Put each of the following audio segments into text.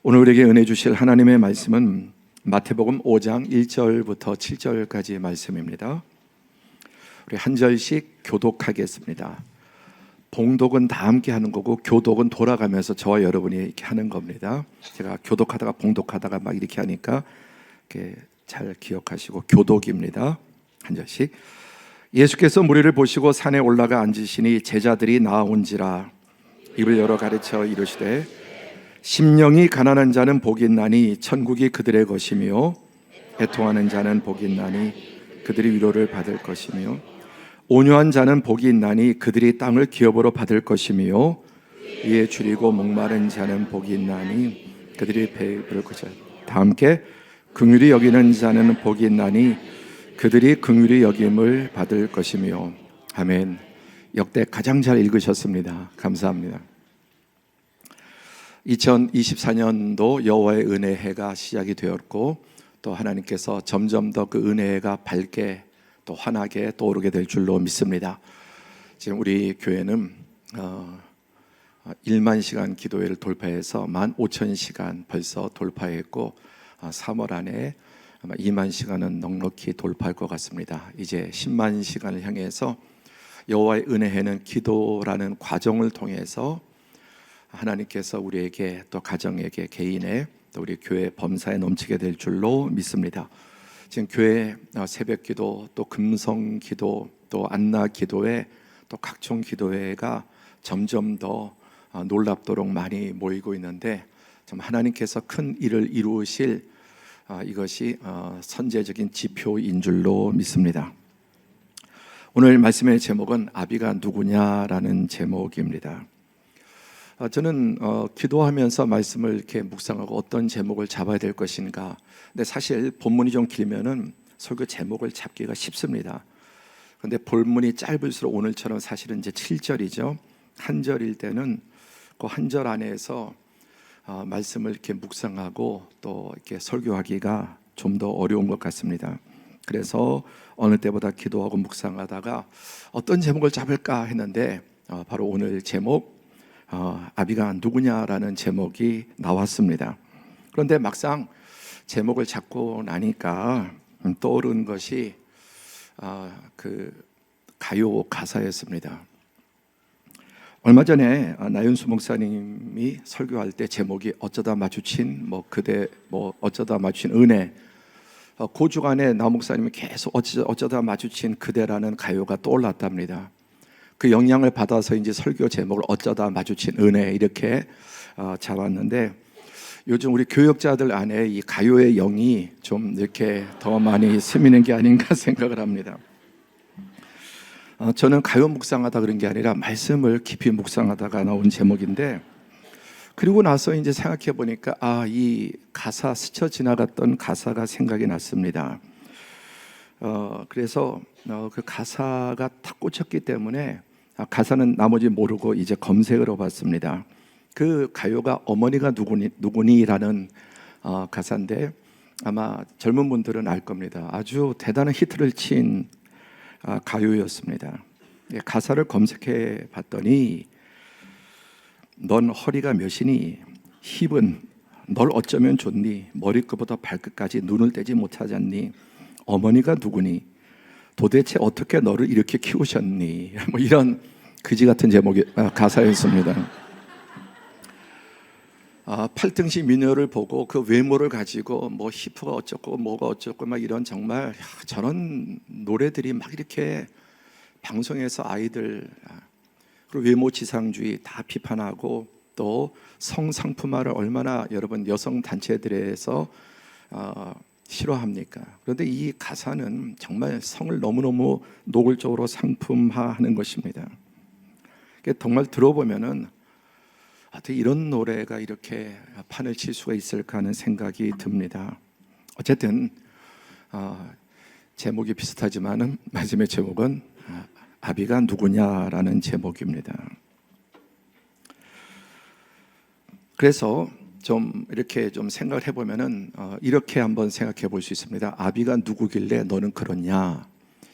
오늘 우리에게 은혜 주실 하나님의 말씀은 마태복음 5장 1절부터 7절까지의 말씀입니다. 우리 한 절씩 교독하겠습니다. 봉독은 다 함께 하는 거고 교독은 돌아가면서 저와 여러분이 이렇게 하는 겁니다. 제가 교독하다가 봉독하다가 막 이렇게 하니까 이렇게 잘 기억하시고 교독입니다. 한 절씩. 예수께서 무리를 보시고 산에 올라가 앉으시니 제자들이 나아온지라 입을 열어 가르쳐 이르시되 심령이 가난한 자는 복이 있나니 천국이 그들의 것이며 애통하는 자는 복이 있나니 그들이 위로를 받을 것이며 온유한 자는 복이 있나니 그들이 땅을 기업으로 받을 것이며 이에 줄이고 목마른 자는 복이 있나니 그들이 배부를 것이라. 다 함께 긍휼히 여기는 자는 복이 있나니 그들이 긍휼히 여김을 받을 것이며. 아멘. 역대 가장 잘 읽으셨습니다. 감사합니다. 2024년도 여호와의 은혜해가 시작이 되었고 또 하나님께서 점점 더 그 은혜해가 밝게 또 환하게 떠오르게 될 줄로 믿습니다. 지금 우리 교회는 1만 시간 기도회를 돌파해서 15,000시간 벌써 돌파했고 3월 안에 아마 2만 시간은 넉넉히 돌파할 것 같습니다. 이제 10만 시간을 향해서 여호와의 은혜해는 기도라는 과정을 통해서 하나님께서 우리에게 또 가정에게 개인의 또 우리 교회 범사에 넘치게 될 줄로 믿습니다. 지금 교회 새벽 기도 또 금성 기도 또 안나 기도회 또 각종 기도회가 점점 더 놀랍도록 많이 모이고 있는데 참 하나님께서 큰 일을 이루실 이것이 선제적인 지표인 줄로 믿습니다. 오늘 말씀의 제목은 아비가 누구냐라는 제목입니다. 저는 기도하면서 말씀을 이렇게 묵상하고 어떤 제목을 잡아야 될 것인가. 근데 사실 본문이 좀 길면은 설교 제목을 잡기가 쉽습니다. 근데 본문이 짧을수록 오늘처럼 사실은 이제 7절이죠. 한 절일 때는 그 한 절 안에서 말씀을 이렇게 묵상하고 또 이렇게 설교하기가 좀 더 어려운 것 같습니다. 그래서 어느 때보다 기도하고 묵상하다가 어떤 제목을 잡을까 했는데 바로 오늘 제목 아비가 누구냐라는 제목이 나왔습니다. 그런데 막상 제목을 잡고 나니까 떠오른 것이 그 가요 가사였습니다. 얼마 전에 나윤수 목사님이 설교할 때 제목이 어쩌다 마주친 그대 어쩌다 마주친 은혜. 그 주간에 나 목사님이 계속 어쩌다 마주친 그대라는 가요가 떠올랐답니다. 그 영향을 받아서인지 설교 제목을 어쩌다 마주친 은혜 이렇게 잡았는데 요즘 우리 교역자들 안에 이 가요의 영이 좀 이렇게 더 많이 스미는 게 아닌가 생각을 합니다. 저는 가요 묵상하다 그런 게 아니라 말씀을 깊이 묵상하다가 나온 제목인데 그리고 나서 이제 생각해 보니까 이 가사 스쳐 지나갔던 가사가 생각이 났습니다. 그래서 그 가사가 탁 꽂혔기 때문에 가사는 나머지 모르고 이제 검색을 해봤습니다. 그 가요가 어머니가 누구니라는 가사인데 아마 젊은 분들은 알 겁니다. 아주 대단한 히트를 친 가요였습니다. 가사를 검색해 봤더니 넌 허리가 몇이니 힙은 널 어쩌면 좋니 머리끝부터 발끝까지 눈을 떼지 못하잖니 어머니가 누구니 도대체 어떻게 너를 이렇게 키우셨니 이런 그지 같은 제목의 가사였습니다. 팔등시 미녀를 보고 그 외모를 가지고 히프가 어쩌고 뭐가 어쩌고 막 이런 정말 저런 노래들이 막 이렇게 방송에서 아이들 그리고 외모 지상주의 다 비판하고 또 성상품화를 얼마나 여러분 여성 단체들에서 싫어합니까? 그런데 이 가사는 정말 성을 너무너무 노골적으로 상품화하는 것입니다. 정말 들어보면은 어떻게 이런 노래가 이렇게 판을 칠 수가 있을까 하는 생각이 듭니다. 어쨌든 제목이 비슷하지만은 말씀의 제목은 아비가 누구냐라는 제목입니다. 그래서 좀 이렇게 좀 생각을 해보면은 이렇게 한번 생각해 볼 수 있습니다. 아비가 누구길래 너는 그렇냐?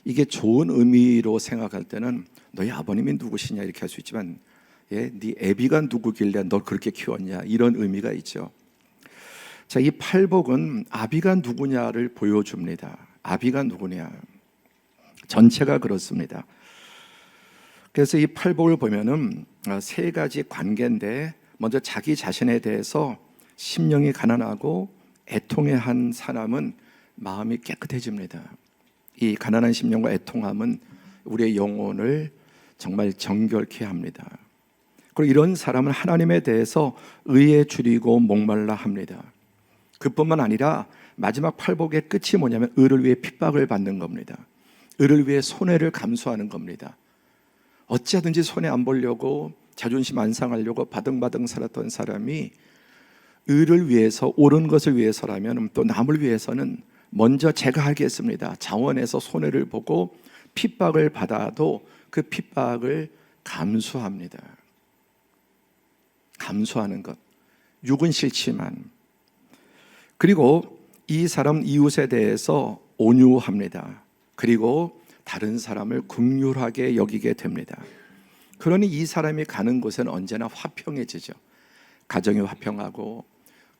이게 좋은 의미로 생각할 때는 너희 아버님이 누구시냐 이렇게 할 수 있지만 네 애비가 누구길래 널 그렇게 키웠냐 이런 의미가 있죠. 자, 이 팔복은 아비가 누구냐를 보여줍니다. 아비가 누구냐, 전체가 그렇습니다. 그래서 이 팔복을 보면은 세 가지 관계인데, 먼저 자기 자신에 대해서 심령이 가난하고 애통해한 사람은 마음이 깨끗해집니다. 이 가난한 심령과 애통함은 우리의 영혼을 정말 정결케 합니다. 그리고 이런 사람은 하나님에 대해서 의에 줄이고 목말라 합니다. 그뿐만 아니라 마지막 팔복의 끝이 뭐냐면 의를 위해 핍박을 받는 겁니다. 의를 위해 손해를 감수하는 겁니다. 어찌하든지 손해 안 보려고, 자존심 안 상하려고 바등바등 살았던 사람이 의를 위해서, 옳은 것을 위해서라면, 또 남을 위해서는 먼저 제가 하겠습니다 자원해서 손해를 보고 핍박을 받아도 그 핍박을 감수합니다. 감수하는 것, 육은 싫지만. 그리고 이 사람 이웃에 대해서 온유합니다. 그리고 다른 사람을 긍휼하게 여기게 됩니다. 그러니 이 사람이 가는 곳에는 언제나 화평해지죠. 가정이 화평하고,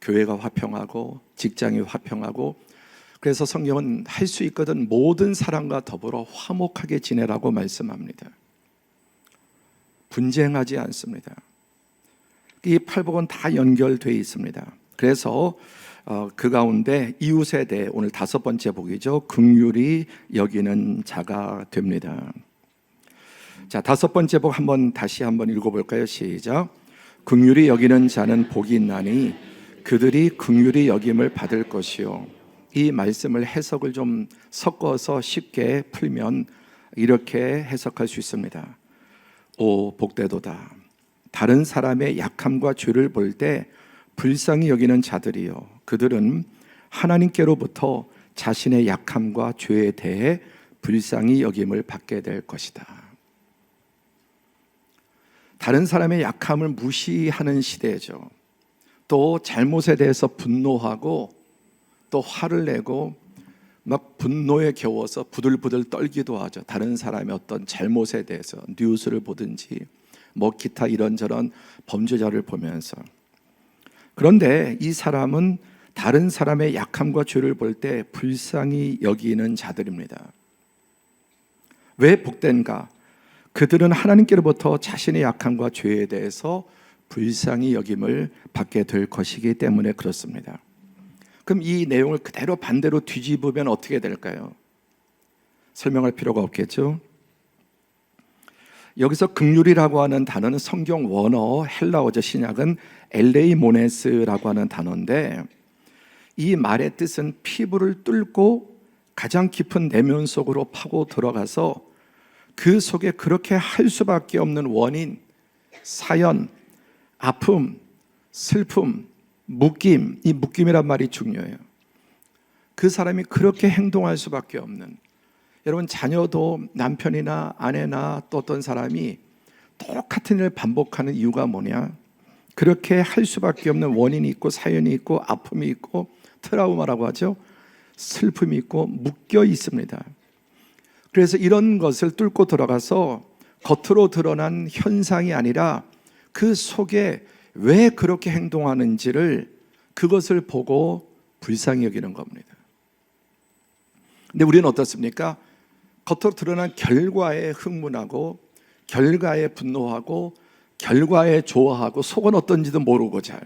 교회가 화평하고, 직장이 화평하고. 그래서 성경은 할 수 있거든 모든 사람과 더불어 화목하게 지내라고 말씀합니다. 분쟁하지 않습니다. 이 팔복은 다 연결되어 있습니다. 그래서 그 가운데 이웃에 대해 오늘 다섯 번째 복이죠. 긍휼히 여기는 자가 됩니다. 자, 다섯 번째 복 다시 한번 읽어볼까요? 시작. 긍휼히 여기는 자는 복이 있나니 그들이 긍휼히 여김을 받을 것이요. 이 말씀을 해석을 좀 섞어서 쉽게 풀면 이렇게 해석할 수 있습니다. 오, 복되도다. 다른 사람의 약함과 죄를 볼 때 불쌍히 여기는 자들이요, 그들은 하나님께로부터 자신의 약함과 죄에 대해 불쌍히 여김을 받게 될 것이다. 다른 사람의 약함을 무시하는 시대죠. 또 잘못에 대해서 분노하고 또 화를 내고 막 분노에 겨워서 부들부들 떨기도 하죠. 다른 사람의 어떤 잘못에 대해서 뉴스를 보든지 뭐 기타 이런저런 범죄자를 보면서. 그런데 이 사람은 다른 사람의 약함과 죄를 볼 때 불쌍히 여기는 자들입니다. 왜 복된가? 그들은 하나님께로부터 자신의 약함과 죄에 대해서 불쌍히 여김을 받게 될 것이기 때문에 그렇습니다. 그럼 이 내용을 그대로 반대로 뒤집으면 어떻게 될까요? 설명할 필요가 없겠죠? 여기서 긍휼이라고 하는 단어는 성경 원어 헬라어죠. 신약은 엘레이모네스라고 하는 단어인데, 이 말의 뜻은 피부를 뚫고 가장 깊은 내면 속으로 파고 들어가서 그 속에 그렇게 할 수밖에 없는 원인, 사연, 아픔, 슬픔, 묶임, 이 묶임이란 말이 중요해요. 그 사람이 그렇게 행동할 수밖에 없는, 여러분 자녀도 남편이나 아내나 또 어떤 사람이 똑같은 일을 반복하는 이유가 뭐냐? 그렇게 할 수밖에 없는 원인이 있고 사연이 있고 아픔이 있고 트라우마라고 하죠. 슬픔이 있고 묶여 있습니다. 그래서 이런 것을 뚫고 들어가서 겉으로 드러난 현상이 아니라 그 속에 왜 그렇게 행동하는지를, 그것을 보고 불쌍히 여기는 겁니다. 근데 우리는 어떻습니까? 겉으로 드러난 결과에 흥분하고 결과에 분노하고 결과에 좋아하고 속은 어떤지도 모르고 잘.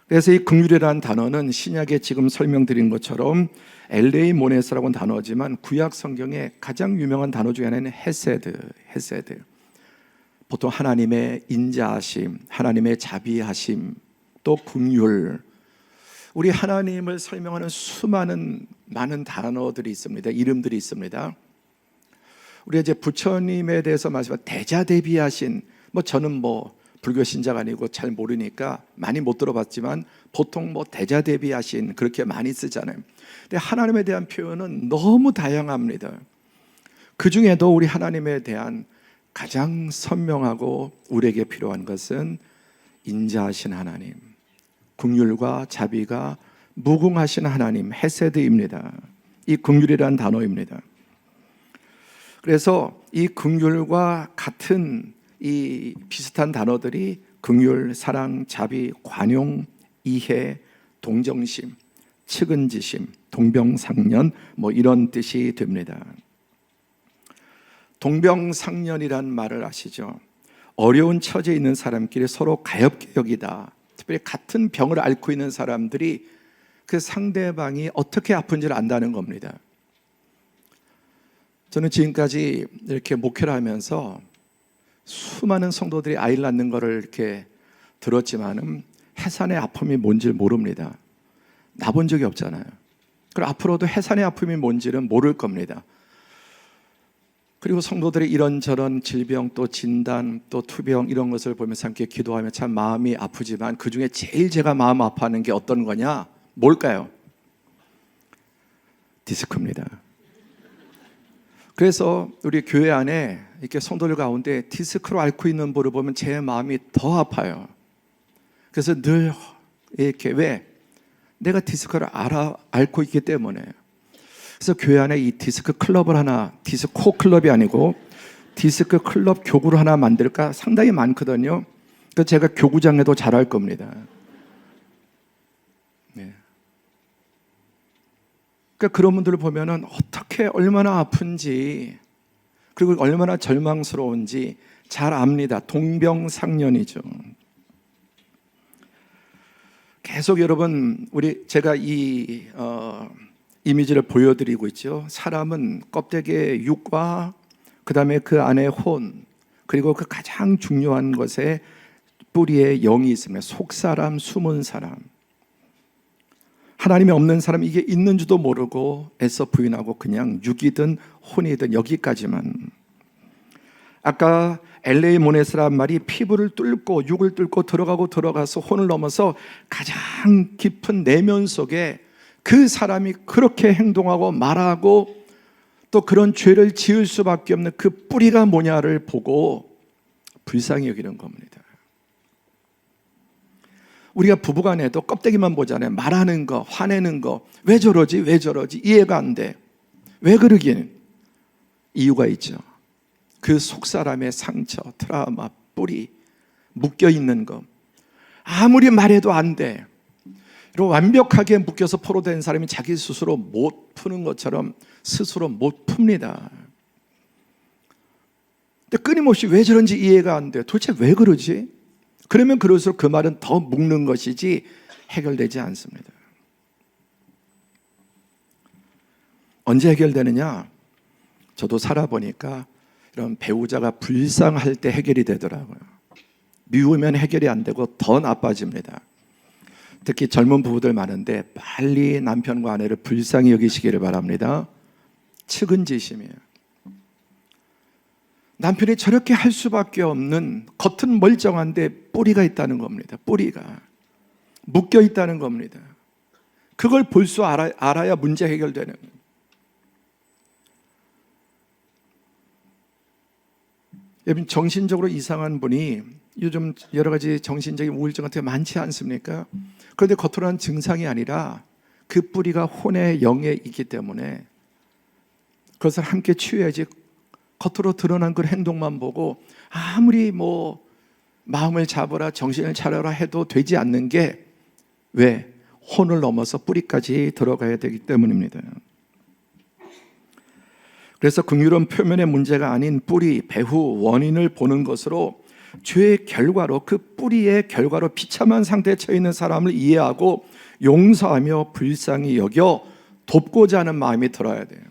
그래서 이 긍휼이라는 단어는 신약에 지금 설명드린 것처럼 엘레이모네스라고 하는 단어지만 구약 성경에 가장 유명한 단어 중에 하나는 헤세드. 보통 하나님의 인자하심, 하나님의 자비하심, 또 긍휼. 우리 하나님을 설명하는 많은 단어들이 있습니다. 이름들이 있습니다. 우리가 이제 부처님에 대해서 말씀하면 대자대비하신, 저는 불교 신자가 아니고 잘 모르니까 많이 못 들어봤지만 보통 대자대비하신 그렇게 많이 쓰잖아요. 근데 하나님에 대한 표현은 너무 다양합니다. 그 중에도 우리 하나님에 대한 가장 선명하고 우리에게 필요한 것은 인자하신 하나님, 긍휼과 자비가 무궁하신 하나님, 헤세드입니다. 이 긍휼이라는 단어입니다. 그래서 이 긍휼과 같은 이 비슷한 단어들이 긍휼, 사랑, 자비, 관용, 이해, 동정심, 측은지심, 동병상련 이런 뜻이 됩니다. 동병상련이란 말을 아시죠? 어려운 처지에 있는 사람끼리 서로 가엾게 여기다. 특별히 같은 병을 앓고 있는 사람들이 그 상대방이 어떻게 아픈지를 안다는 겁니다. 저는 지금까지 이렇게 목회를 하면서 수많은 성도들이 아이를 낳는 것을 이렇게 들었지만은 해산의 아픔이 뭔지 모릅니다. 나본 적이 없잖아요. 그리고 앞으로도 해산의 아픔이 뭔지는 모를 겁니다. 그리고 성도들이 이런저런 질병, 또 진단, 또 투병 이런 것을 보면서 함께 기도하며 참 마음이 아프지만 그 중에 제일 제가 마음 아파하는 게 어떤 거냐? 뭘까요? 디스크입니다. 그래서 우리 교회 안에 이렇게 성도들 가운데 디스크로 앓고 있는 분을 보면 제 마음이 더 아파요. 그래서 늘 이렇게 왜? 내가 디스크를 앓고 있기 때문에. 그래서 교회 안에 이 디스크 클럽을 하나, 디스코 클럽이 아니고 디스크 클럽 교구를 하나 만들까 상당히 많거든요. 그래서 제가 교구장에도 잘할 겁니다. 네. 그러니까 그런 분들을 보면은 어떻게 얼마나 아픈지 그리고 얼마나 절망스러운지 잘 압니다. 동병상련이죠. 계속 여러분 제가 이 이미지를 보여드리고 있죠. 사람은 껍데기의 육과 그 다음에 그 안에 혼 그리고 그 가장 중요한 것에 뿌리에 영이 있습니다. 속사람, 숨은 사람. 하나님이 없는 사람 이게 있는 줄도 모르고 애써 부인하고 그냥 육이든 혼이든 여기까지만. 아까 LA 모네스란 말이 피부를 뚫고 육을 뚫고 들어가서 혼을 넘어서 가장 깊은 내면 속에 그 사람이 그렇게 행동하고 말하고 또 그런 죄를 지을 수밖에 없는 그 뿌리가 뭐냐를 보고 불쌍히 여기는 겁니다. 우리가 부부간에도 껍데기만 보잖아요. 말하는 거, 화내는 거, 왜 저러지 이해가 안 돼. 왜 그러긴? 이유가 있죠. 그 속사람의 상처, 트라우마, 뿌리 묶여있는 거 아무리 말해도 안 돼. 그리고 완벽하게 묶여서 포로된 사람이 자기 스스로 못 푸는 것처럼 스스로 못 풉니다. 근데 끊임없이 왜 저런지 이해가 안 돼. 도대체 왜 그러지? 그러면 그럴수록 그 말은 더 묶는 것이지 해결되지 않습니다. 언제 해결되느냐? 저도 살아보니까 이런 배우자가 불쌍할 때 해결이 되더라고요. 미우면 해결이 안 되고 더 나빠집니다. 특히 젊은 부부들 많은데 빨리 남편과 아내를 불쌍히 여기시기를 바랍니다. 측은지심이에요. 남편이 저렇게 할 수밖에 없는 겉은 멀쩡한데 뿌리가 있다는 겁니다. 뿌리가 묶여 있다는 겁니다. 그걸 볼 수 알아야 문제 해결되는 거예요. 여러분 정신적으로 이상한 분이 요즘 여러 가지 정신적인 우울증 같은 게 많지 않습니까? 그런데 겉으로는 증상이 아니라 그 뿌리가 혼의 영에 있기 때문에 그것을 함께 치유해야지 겉으로 드러난 그 행동만 보고 아무리 마음을 잡으라 정신을 차려라 해도 되지 않는 게 왜? 혼을 넘어서 뿌리까지 들어가야 되기 때문입니다. 그래서 긍휼은 표면의 문제가 아닌 뿌리, 배후, 원인을 보는 것으로 죄의 결과로 그 뿌리의 결과로 비참한 상태에 처해 있는 사람을 이해하고 용서하며 불쌍히 여겨 돕고자 하는 마음이 들어야 돼요.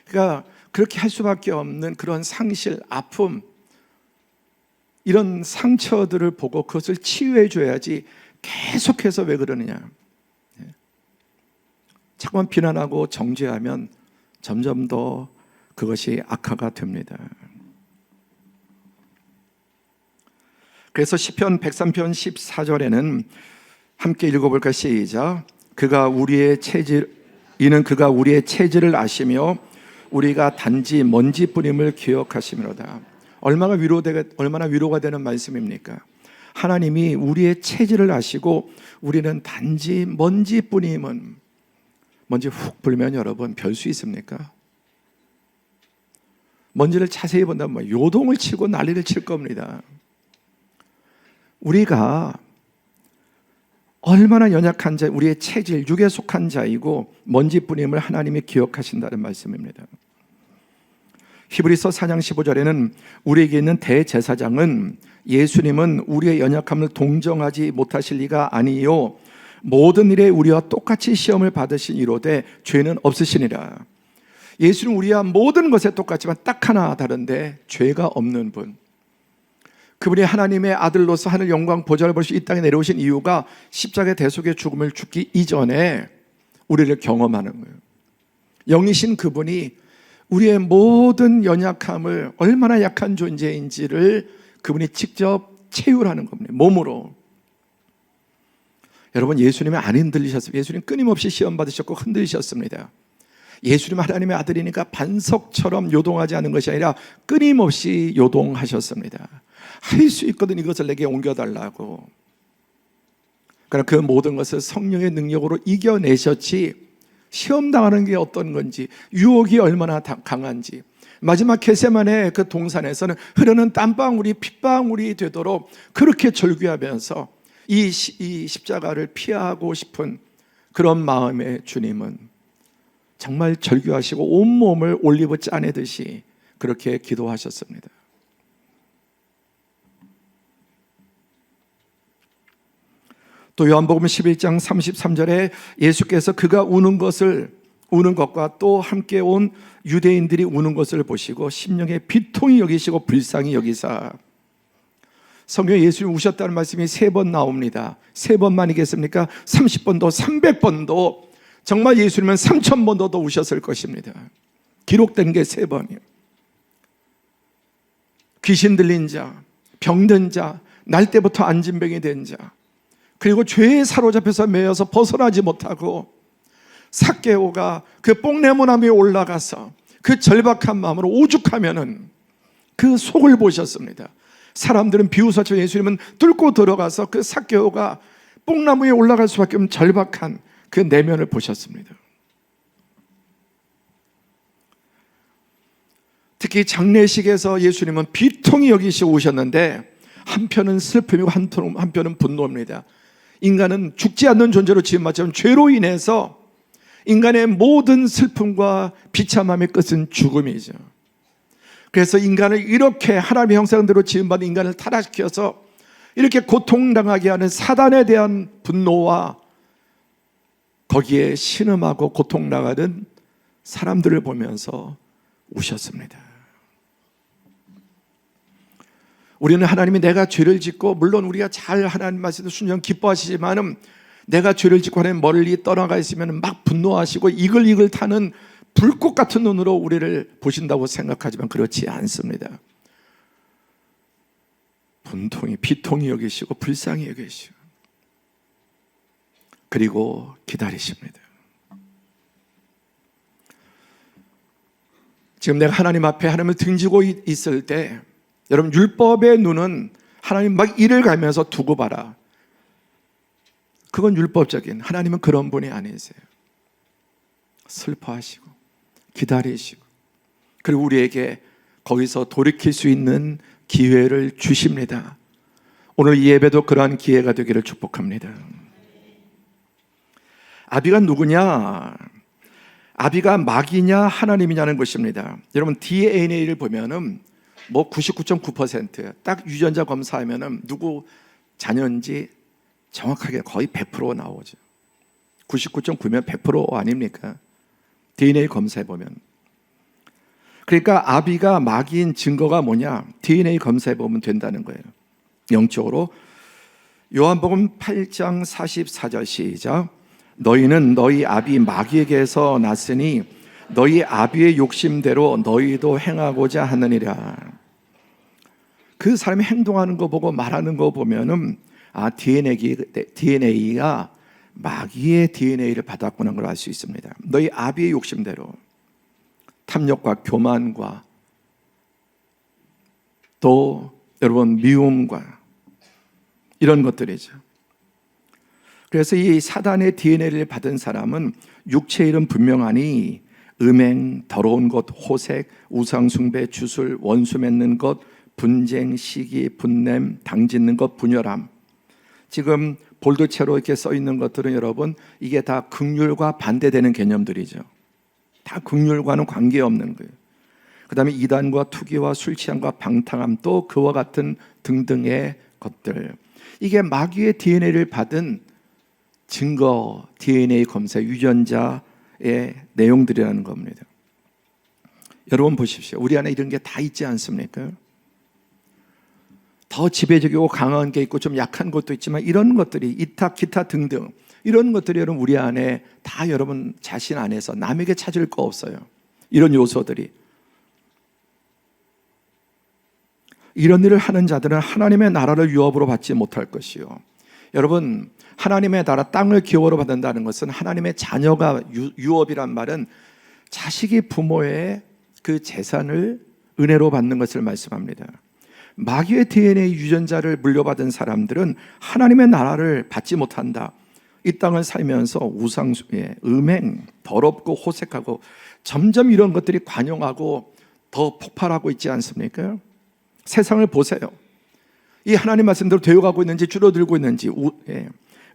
그러니까 그렇게 할 수밖에 없는 그런 상실, 아픔 이런 상처들을 보고 그것을 치유해 줘야지 계속해서 왜 그러느냐. 자꾸만 비난하고 정죄하면 점점 더 그것이 악화가 됩니다. 그래서 시편 103편 14절에는 함께 읽어볼까 시작. 이는 그가 우리의 체질을 아시며 우리가 단지 먼지뿐임을 기억하시미로다. 얼마나 위로가 되는 말씀입니까? 하나님이 우리의 체질을 아시고 우리는 단지 먼지뿐임은. 먼지 훅 불면 여러분 별 수 있습니까? 먼지를 자세히 본다면 요동을 치고 난리를 칠 겁니다. 우리가 얼마나 연약한 자, 우리의 체질, 육에 속한 자이고 먼지뿐임을 하나님이 기억하신다는 말씀입니다. 히브리서 4장 15절에는 우리에게 있는 대제사장은 예수님은 우리의 연약함을 동정하지 못하실 리가 아니요 모든 일에 우리와 똑같이 시험을 받으신 이로되 죄는 없으시니라. 예수는 우리와 모든 것에 똑같지만 딱 하나 다른데 죄가 없는 분, 그분이 하나님의 아들로서 하늘 영광 보좌를 보시고 이 땅에 내려오신 이유가 십자가의 대속의 죽음을 죽기 이전에 우리를 경험하는 거예요. 영이신 그분이 우리의 모든 연약함을, 얼마나 약한 존재인지를 그분이 직접 체휼하는 겁니다. 몸으로. 여러분, 예수님이 안 흔들리셨어요. 예수님 끊임없이 시험 받으셨고 흔들리셨습니다. 예수님 하나님의 아들이니까 반석처럼 요동하지 않은 것이 아니라 끊임없이 요동하셨습니다. 할 수 있거든 이것을 내게 옮겨달라고. 그러나 그 모든 것을 성령의 능력으로 이겨내셨지, 시험당하는 게 어떤 건지, 유혹이 얼마나 강한지, 마지막 겟세마네 그 동산에서는 흐르는 땀방울이 핏방울이 되도록 그렇게 절규하면서 이 십자가를 피하고 싶은 그런 마음의 주님은 정말 절규하시고 온몸을 올리브 짜내듯이 그렇게 기도하셨습니다. 또 요한복음 11장 33절에 예수께서 그가 우는 것과 또 함께 온 유대인들이 우는 것을 보시고 심령에 비통히 여기시고 불쌍히 여기사. 성경에 예수님이 우셨다는 말씀이 3번 나옵니다. 3번만이겠습니까? 30번도 300번도, 정말 예수님은 3000번도 더 우셨을 것입니다. 기록된 게 3번이에요. 귀신 들린 자, 병든 자, 날 때부터 안진병이 된 자, 그리고 죄에 사로잡혀서 매여서 벗어나지 못하고 삭개오가 그 뽕내무나무 위에 올라가서 그 절박한 마음으로 오죽하면은 그 속을 보셨습니다. 사람들은 비웃었죠. 예수님은 뚫고 들어가서 그 삭개오가 뽕나무 위에 올라갈 수밖에 없는 절박한 그 내면을 보셨습니다. 특히 장례식에서 예수님은 비통히 여기시고 오셨는데 한편은 슬픔이고 한편은 분노입니다. 인간은 죽지 않는 존재로 지음받지만 죄로 인해서 인간의 모든 슬픔과 비참함의 끝은 죽음이죠. 그래서 인간을 이렇게 하나님의 형상대로 지음받은 인간을 타락시켜서 이렇게 고통당하게 하는 사단에 대한 분노와 거기에 신음하고 고통당하는 사람들을 보면서 우셨습니다. 우리는 하나님이 내가 죄를 짓고, 물론 우리가 잘 하나님 말씀을 순종 기뻐하시지만은 내가 죄를 짓고 하나님 멀리 떠나가 있으면 막 분노하시고 이글이글 타는 불꽃 같은 눈으로 우리를 보신다고 생각하지만 그렇지 않습니다. 비통히 여기시고 불쌍히 여기시고 그리고 기다리십니다. 지금 내가 하나님 앞에 하나님을 등지고 있을 때, 여러분, 율법의 눈은 하나님 막 이를 갈면서 두고 봐라, 그건 율법적인, 하나님은 그런 분이 아니세요. 슬퍼하시고 기다리시고 그리고 우리에게 거기서 돌이킬 수 있는 기회를 주십니다. 오늘 이 예배도 그러한 기회가 되기를 축복합니다. 아비가 누구냐? 아비가 마귀냐 하나님이냐는 것입니다. 여러분, DNA를 보면은 99.9% 딱 유전자 검사하면은 누구 자녀인지 정확하게 거의 100% 나오죠. 99.9면 100% 아닙니까? DNA 검사해 보면. 그러니까 아비가 마귀인 증거가 뭐냐? DNA 검사해 보면 된다는 거예요. 영적으로. 요한복음 8장 44절 시작. 너희는 너희 아비 마귀에게서 났으니 너희 아비의 욕심대로 너희도 행하고자 하느니라. 그 사람이 행동하는 거 보고 말하는 거 보면은 DNA가 마귀의 DNA를 받았구나 걸 알 수 있습니다. 너희 아비의 욕심대로, 탐욕과 교만과 또 여러분 미움과 이런 것들이죠. 그래서 이 사단의 DNA를 받은 사람은 육체의 일은 분명하니 음행, 더러운 것, 호색, 우상숭배, 주술, 원수 맺는 것, 분쟁, 시기, 분냄, 당짓는 것, 분열함. 지금 볼드체로 이렇게 써 있는 것들은 여러분 이게 다 긍휼과 반대되는 개념들이죠. 다 긍휼과는 관계없는 거예요. 그 다음에 이단과 투기와 술 취함과 방탕함 또 그와 같은 등등의 것들, 이게 마귀의 DNA를 받은 증거, DNA 검사 유전자의 내용들이라는 겁니다. 여러분 보십시오. 우리 안에 이런 게 다 있지 않습니까? 더 지배적이고 강한 게 있고 좀 약한 것도 있지만 이런 것들이 이타 기타 등등 이런 것들이 여러분 우리 안에 다 여러분 자신 안에서 남에게 찾을 거 없어요. 이런 요소들이. 이런 일을 하는 자들은 하나님의 나라를 유업으로 받지 못할 것이요. 여러분 하나님의 나라 땅을 기업으로 받는다는 것은 하나님의 자녀가 유업이란 말은 자식이 부모의 그 재산을 은혜로 받는 것을 말씀합니다. 마귀의 DNA 유전자를 물려받은 사람들은 하나님의 나라를 받지 못한다. 이 땅을 살면서 우상숭배, 음행, 더럽고 호색하고 점점 이런 것들이 관용하고 더 폭발하고 있지 않습니까? 세상을 보세요. 이 하나님 말씀대로 되어가고 있는지 줄어들고 있는지,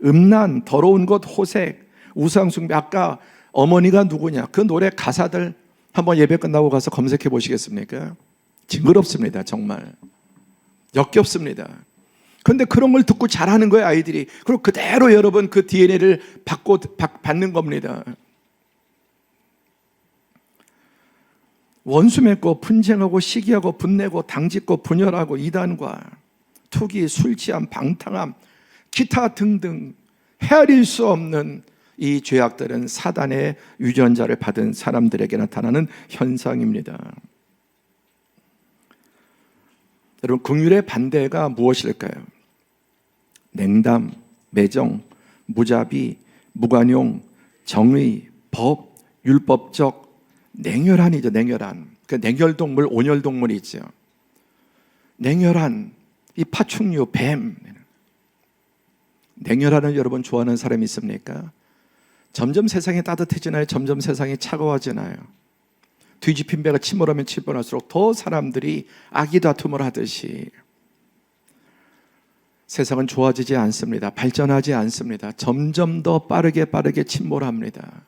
음란, 더러운 것, 호색, 우상숭배. 아까 어머니가 누구냐? 그 노래 가사들 한번 예배 끝나고 가서 검색해 보시겠습니까? 징그럽습니다. 정말 역겹습니다. 그런데 그런 걸 듣고 자라는 거예요, 아이들이. 그리고 그대로 여러분 그 DNA를 받는 겁니다. 원수 맺고 분쟁하고 시기하고 분내고 당짓고 분열하고 이단과 투기, 술 취함, 방탕함, 기타 등등 헤아릴 수 없는 이 죄악들은 사단의 유전자를 받은 사람들에게 나타나는 현상입니다. 여러분, 긍휼의 반대가 무엇일까요? 냉담, 매정, 무자비, 무관용, 정의, 법, 율법적, 냉혈한이죠. 냉혈한. 그 냉혈동물, 온혈동물이 있죠. 냉혈한, 이 파충류, 뱀. 냉혈한을 여러분 좋아하는 사람이 있습니까? 점점 세상이 따뜻해지나요? 점점 세상이 차가워지나요? 뒤집힌 배가 침몰하면 침몰할수록 더 사람들이 악의 다툼을 하듯이 세상은 좋아지지 않습니다. 발전하지 않습니다. 점점 더 빠르게 침몰합니다.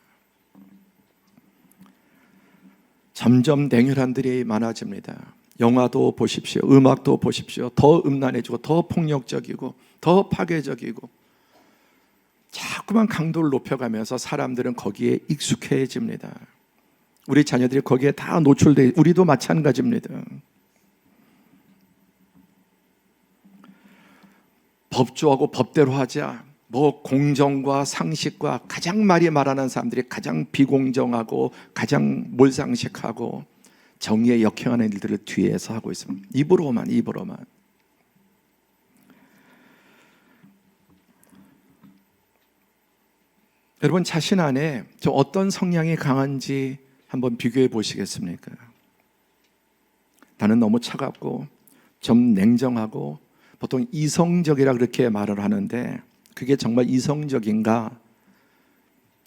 점점 냉혈한들이 많아집니다. 영화도 보십시오. 음악도 보십시오. 더 음란해지고 더 폭력적이고 더 파괴적이고 자꾸만 강도를 높여가면서 사람들은 거기에 익숙해집니다. 우리 자녀들이 거기에 다 노출돼, 우리도 마찬가지입니다. 법조하고 법대로 하자, 뭐 공정과 상식과 가장 많이 말하는 사람들이 가장 비공정하고 가장 몰상식하고 정의에 역행하는 일들을 뒤에서 하고 있습니다. 입으로만. 여러분 자신 안에 저 어떤 성향이 강한지 한번 비교해 보시겠습니까? 나는 너무 차갑고 좀 냉정하고 보통 이성적이라 그렇게 말을 하는데 그게 정말 이성적인가?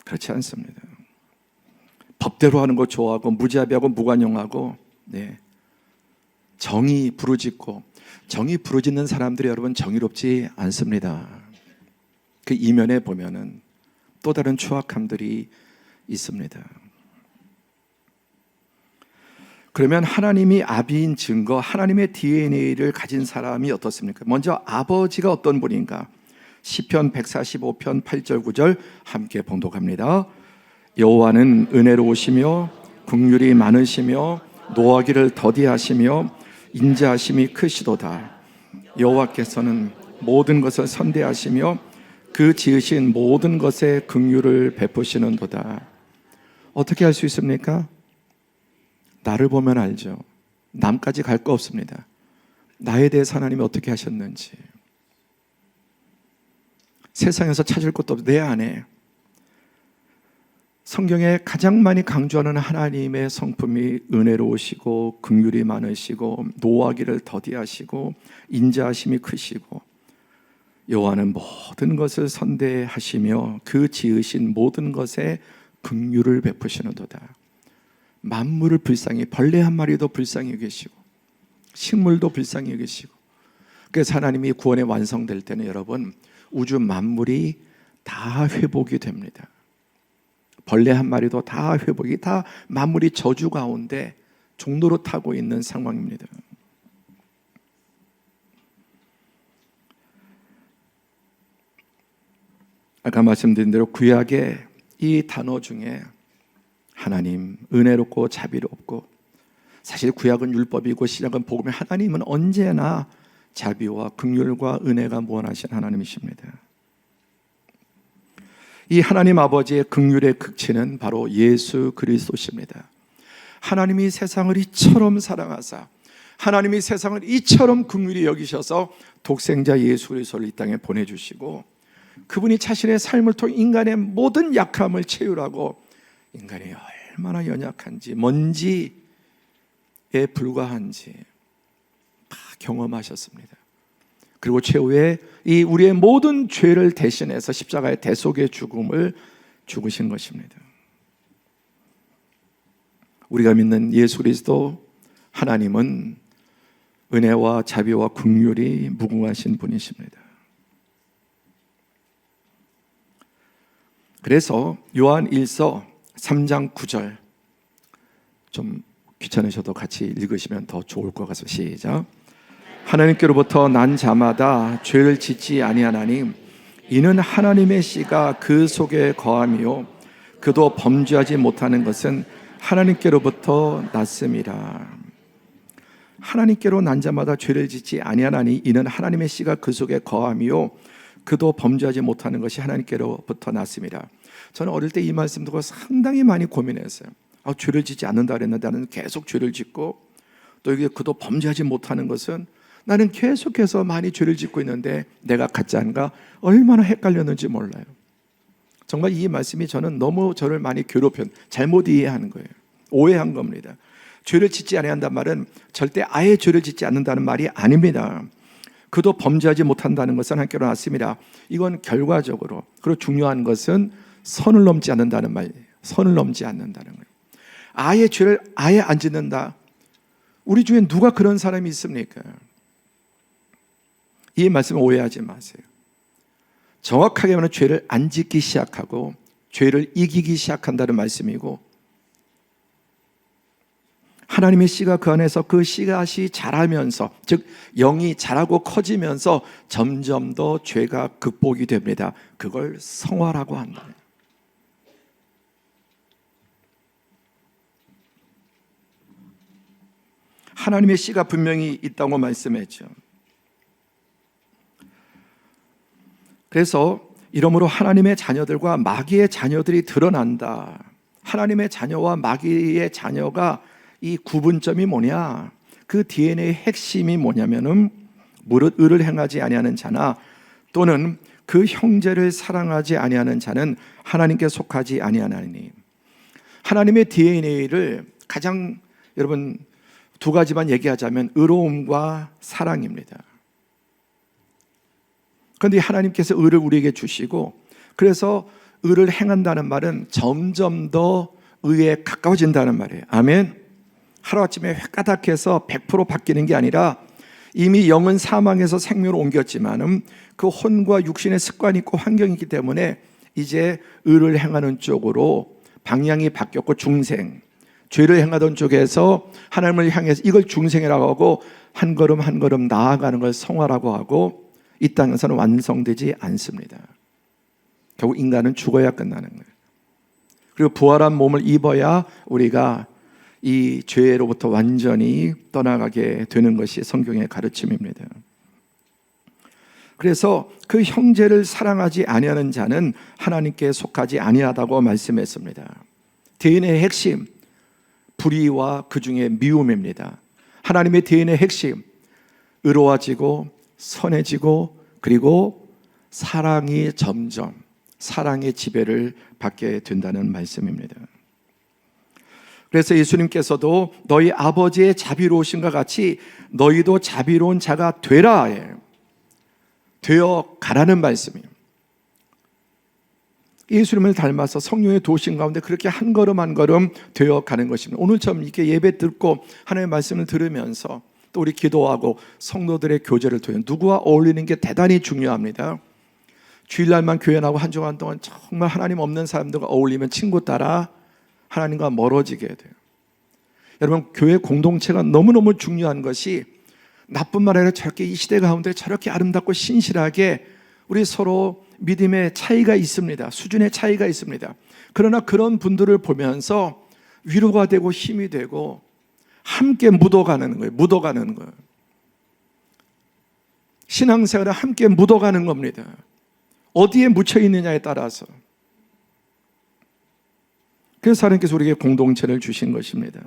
그렇지 않습니다. 법대로 하는 거 좋아하고 무자비하고 무관용하고 정의 부르짖고, 정의 부르짖는 사람들이 여러분 정의롭지 않습니다. 그 이면에 보면은 또 다른 추악함들이 있습니다. 그러면 하나님이 아비인 증거, 하나님의 DNA를 가진 사람이 어떻습니까? 먼저 아버지가 어떤 분인가? 시편 145편 8절 9절 함께 봉독합니다. 여호와는 은혜로우시며 긍휼이 많으시며 노하기를 더디하시며 인자하심이 크시도다. 여호와께서는 모든 것을 선대하시며 그 지으신 모든 것에 긍휼을 베푸시는도다. 어떻게 할 수 있습니까? 나를 보면 알죠. 남까지 갈 거 없습니다. 나에 대해서 하나님이 어떻게 하셨는지. 세상에서 찾을 것도 없고 내 안에 성경에 가장 많이 강조하는 하나님의 성품이 은혜로우시고 긍휼이 많으시고 노하기를 더디하시고 인자하심이 크시고 여호와는 모든 것을 선대하시며 그 지으신 모든 것에 긍휼을 베푸시는도다. 만물을 불쌍히, 벌레 한 마리도 불쌍히 여기시고 식물도 불쌍히 여기시고, 그래서 하나님이 구원에 완성될 때는 여러분 우주 만물이 다 회복이 됩니다. 벌레 한 마리도 다 회복이, 다 만물이 저주 가운데 종로로 타고 있는 상황입니다. 아까 말씀드린 대로 구약의 이 단어 중에 하나님, 은혜롭고 자비롭고, 사실 구약은 율법이고 신약은 복음이, 하나님은 언제나 자비와 긍휼과 은혜가 무한하신 하나님이십니다. 이 하나님 아버지의 긍휼의 극치는 바로 예수 그리스도십니다. 하나님이 세상을 이처럼 사랑하사, 하나님이 세상을 이처럼 긍휼히 여기셔서 독생자 예수 그리스도를 이 땅에 보내주시고, 그분이 자신의 삶을 통해 인간의 모든 약함을 채우라고, 인간이 얼마나 연약한지, 먼지에 불과한지 다 경험하셨습니다. 그리고 최후에 이 우리의 모든 죄를 대신해서 십자가의 대속의 죽음을 죽으신 것입니다. 우리가 믿는 예수 그리스도 하나님은 은혜와 자비와 긍휼이 무궁하신 분이십니다. 그래서 요한 1서 3장 9절, 좀 귀찮으셔도 같이 읽으시면 더 좋을 것 같아서 시작. 하나님께로부터 난 자마다 죄를 짓지 아니하나니 이는 하나님의 씨가 그 속에 거함이요 그도 범죄하지 못하는 것은 하나님께로부터 났음이라. 하나님께로 난 자마다 죄를 짓지 아니하나니 이는 하나님의 씨가 그 속에 거함이요 그도 범죄하지 못하는 것이 하나님께로부터 났음이라. 저는 어릴 때 이 말씀 듣고 상당히 많이 고민했어요. 죄를 짓지 않는다 그랬는데 나는 계속 죄를 짓고, 또 이게 그도 범죄하지 못하는 것은 나는 계속해서 많이 죄를 짓고 있는데 내가 가짜인가? 얼마나 헷갈렸는지 몰라요. 정말 이 말씀이 저는 너무 저를 많이 괴롭힌, 잘못 이해하는 거예요. 오해한 겁니다. 죄를 짓지 아니한다는 말은 절대 아예 죄를 짓지 않는다는 말이 아닙니다. 그도 범죄하지 못한다는 것은 하나님께로 났습니다. 이건 결과적으로, 그리고 중요한 것은 선을 넘지 않는다는 말이에요. 선을 넘지 않는다는 거예요. 아예 죄를 아예 안 짓는다. 우리 중에 누가 그런 사람이 있습니까? 이 말씀을 오해하지 마세요. 정확하게 말하면 죄를 안 짓기 시작하고 죄를 이기기 시작한다는 말씀이고, 하나님의 씨가 그 안에서 그 씨앗이 자라면서, 즉 영이 자라고 커지면서 점점 더 죄가 극복이 됩니다. 그걸 성화라고 한다. 하나님의 씨가 분명히 있다고 말씀했죠. 그래서 이러므로 하나님의 자녀들과 마귀의 자녀들이 드러난다. 하나님의 자녀와 마귀의 자녀가 이 구분점이 뭐냐? 그 DNA의 핵심이 뭐냐면은 무릇 의를 행하지 아니하는 자나 또는 그 형제를 사랑하지 아니하는 자는 하나님께 속하지 아니하나니. 하나님의 DNA를 가장, 여러분, 두 가지만 얘기하자면 의로움과 사랑입니다. 그런데 하나님께서 의를 우리에게 주시고, 그래서 의를 행한다는 말은 점점 더 의에 가까워진다는 말이에요. 아멘. 하루아침에 획가닥해서 100% 바뀌는 게 아니라 이미 영은 사망에서 생명으로 옮겼지만은 그 혼과 육신의 습관이 있고 환경이 있기 때문에 이제 의를 행하는 쪽으로 방향이 바뀌었고, 중생, 죄를 행하던 쪽에서 하나님을 향해서 이걸 중생이라고 하고 한 걸음 한 걸음 나아가는 걸 성화라고 하고, 이 땅에서는 완성되지 않습니다. 결국 인간은 죽어야 끝나는 거예요. 그리고 부활한 몸을 입어야 우리가 이 죄로부터 완전히 떠나가게 되는 것이 성경의 가르침입니다. 그래서 그 형제를 사랑하지 아니하는 자는 하나님께 속하지 아니하다고 말씀했습니다. DNA의 핵심, 불의와 그 중에 미움입니다. 하나님의 DNA의 핵심, 의로워지고 선해지고 그리고 사랑이 점점, 사랑의 지배를 받게 된다는 말씀입니다. 그래서 예수님께서도 너희 아버지의 자비로우신과 같이 너희도 자비로운 자가 되라, 되어 가라는 말씀이에요. 예수님을 닮아서 성령의 도우심 가운데 그렇게 한 걸음 한 걸음 되어 가는 것입니다. 오늘처럼 이렇게 예배 듣고 하나님의 말씀을 들으면서 또 우리 기도하고 성도들의 교제를 통해 누구와 어울리는 게 대단히 중요합니다. 주일날만 교회 나고 한 주간 동안 정말 하나님 없는 사람들과 어울리면 친구 따라 하나님과 멀어지게 돼요. 여러분, 교회 공동체가 너무너무 중요한 것이 나쁜 말 아니라 저렇게 이 시대 가운데 저렇게 아름답고 신실하게 우리 서로 믿음의 차이가 있습니다. 수준의 차이가 있습니다. 그러나 그런 분들을 보면서 위로가 되고 힘이 되고 함께 묻어가는 거예요. 신앙생활은 함께 묻어가는 겁니다. 어디에 묻혀 있느냐에 따라서. 그래서 하나님께서 우리에게 공동체를 주신 것입니다.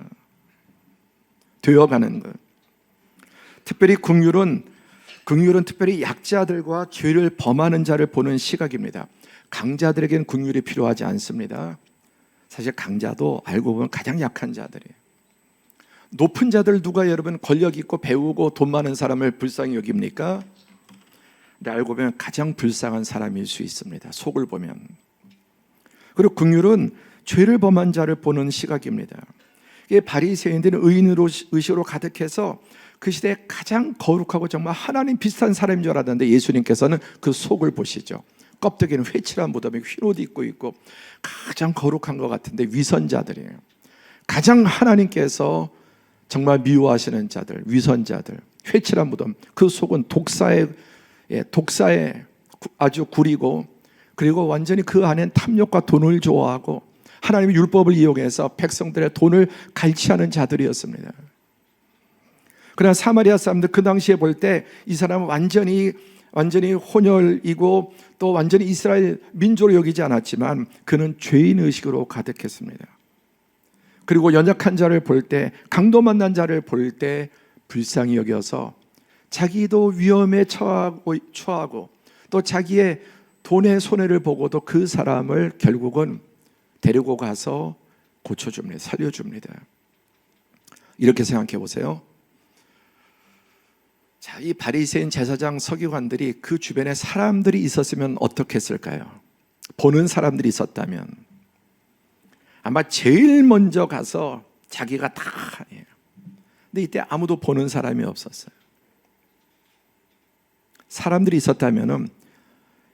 되어가는 것. 특별히 긍휼은 특별히 약자들과 죄를 범하는 자를 보는 시각입니다. 강자들에게는 긍휼이 필요하지 않습니다. 사실 강자도 알고 보면 가장 약한 자들이에요. 높은 자들 누가 여러분 권력 있고 배우고 돈 많은 사람을 불쌍히 여깁니까? 근데 알고 보면 가장 불쌍한 사람일 수 있습니다. 속을 보면. 그리고 긍휼은 죄를 범한 자를 보는 시각입니다. 이게 바리새인들은 의식으로 가득해서 그 시대에 가장 거룩하고 정말 하나님 비슷한 사람인 줄 알았는데 예수님께서는 그 속을 보시죠. 껍데기는 회칠한 무덤에 흰 옷 입고 있고 가장 거룩한 것 같은데 위선자들이에요. 가장 하나님께서 정말 미워하시는 자들, 위선자들, 회칠한 무덤. 그 속은 독사에 아주 구리고, 그리고 완전히 그 안엔 탐욕과 돈을 좋아하고 하나님의 율법을 이용해서 백성들의 돈을 갈취하는 자들이었습니다. 그러나 사마리아 사람들 그 당시에 볼 때 이 사람은 완전히 혼혈이고 또 완전히 이스라엘 민족으로 여기지 않았지만 그는 죄인 의식으로 가득했습니다. 그리고 연약한 자를 볼 때, 강도 만난 자를 볼 때 불쌍히 여겨서 자기도 위험에 처하고 또 자기의 돈의 손해를 보고도 그 사람을 결국은 데리고 가서 고쳐줍니다. 살려줍니다. 이렇게 생각해 보세요. 자, 이 바리새인 제사장 서기관들이 그 주변에 사람들이 있었으면 어떻게 했을까요? 보는 사람들이 있었다면 아마 제일 먼저 가서 자기가 다 해요. 근데 이때 아무도 보는 사람이 없었어요. 사람들이 있었다면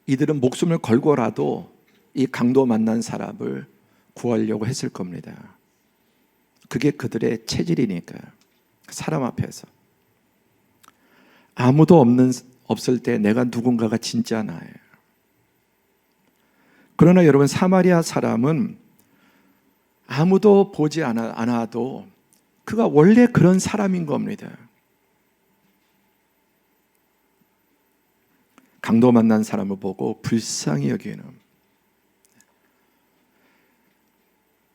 이들은 목숨을 걸고라도 이 강도 만난 사람을 구하려고 했을 겁니다. 그게 그들의 체질이니까요. 사람 앞에서 아무도 없을 때 내가 누군가가 진짜 나예요. 그러나 여러분, 사마리아 사람은 아무도 보지 않아도 그가 원래 그런 사람인 겁니다. 강도 만난 사람을 보고 불쌍히 여기는,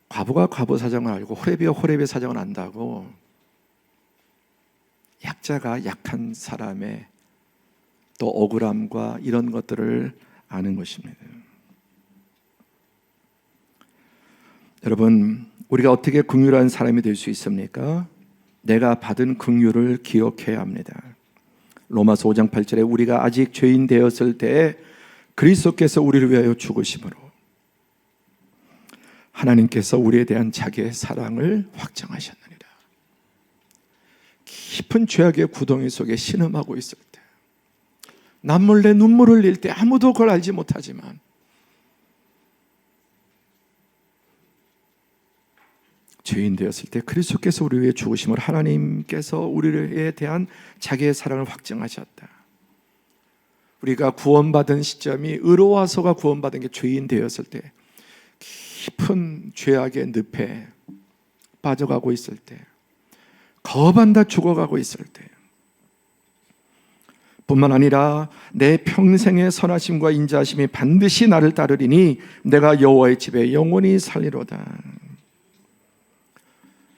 과부가 과부 사정을 알고 호레비가 호레비 사정을 안다고 약자가 약한 사람의 또 억울함과 이런 것들을 아는 것입니다. 여러분, 우리가 어떻게 긍휼한 사람이 될 수 있습니까? 내가 받은 긍휼을 기억해야 합니다. 로마서 5장 8절에 우리가 아직 죄인 되었을 때 그리스도께서 우리를 위하여 죽으심으로 하나님께서 우리에 대한 자기의 사랑을 확정하셨느니라. 깊은 죄악의 구덩이 속에 신음하고 있을 때, 남몰래 눈물을 흘릴 때 아무도 그걸 알지 못하지만 죄인 되었을 때 그리스도께서 우리 위해 죽으심을 하나님께서 우리에 대한 자기의 사랑을 확증하셨다. 우리가 구원받은 시점이 의로와서가 구원받은 게 죄인 되었을 때, 깊은 죄악의 늪에 빠져가고 있을 때, 거반다 죽어가고 있을 때, 뿐만 아니라 내 평생의 선하심과 인자하심이 반드시 나를 따르리니 내가 여호와의 집에 영원히 살리로다.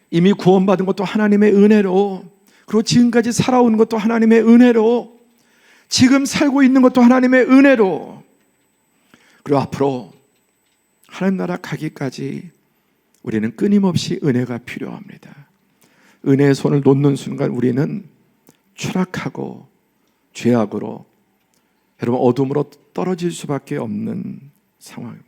이미 구원받은 것도 하나님의 은혜로, 그리고 지금까지 살아온 것도 하나님의 은혜로, 지금 살고 있는 것도 하나님의 은혜로, 그리고 앞으로 하나님 나라 가기까지 우리는 끊임없이 은혜가 필요합니다. 은혜의 손을 놓는 순간 우리는 추락하고 죄악으로, 여러분, 어둠으로 떨어질 수밖에 없는 상황입니다.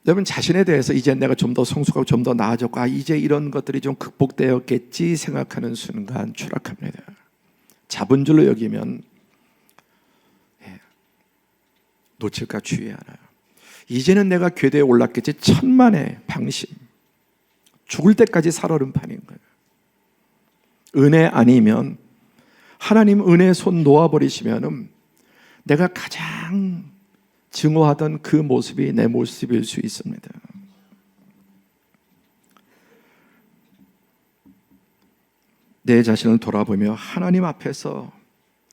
여러분, 자신에 대해서 이제 내가 좀 더 성숙하고 좀 더 나아졌고 이제 이런 것들이 좀 극복되었겠지 생각하는 순간 추락합니다. 잡은 줄로 여기면 놓칠까 주의하라. 이제는 내가 궤도에 올랐겠지. 천만의 방심. 죽을 때까지 살얼음 판인 거예요. 은혜 아니면, 하나님 은혜의 손 놓아버리시면은 내가 가장 증오하던 그 모습이 내 모습일 수 있습니다. 내 자신을 돌아보며 하나님 앞에서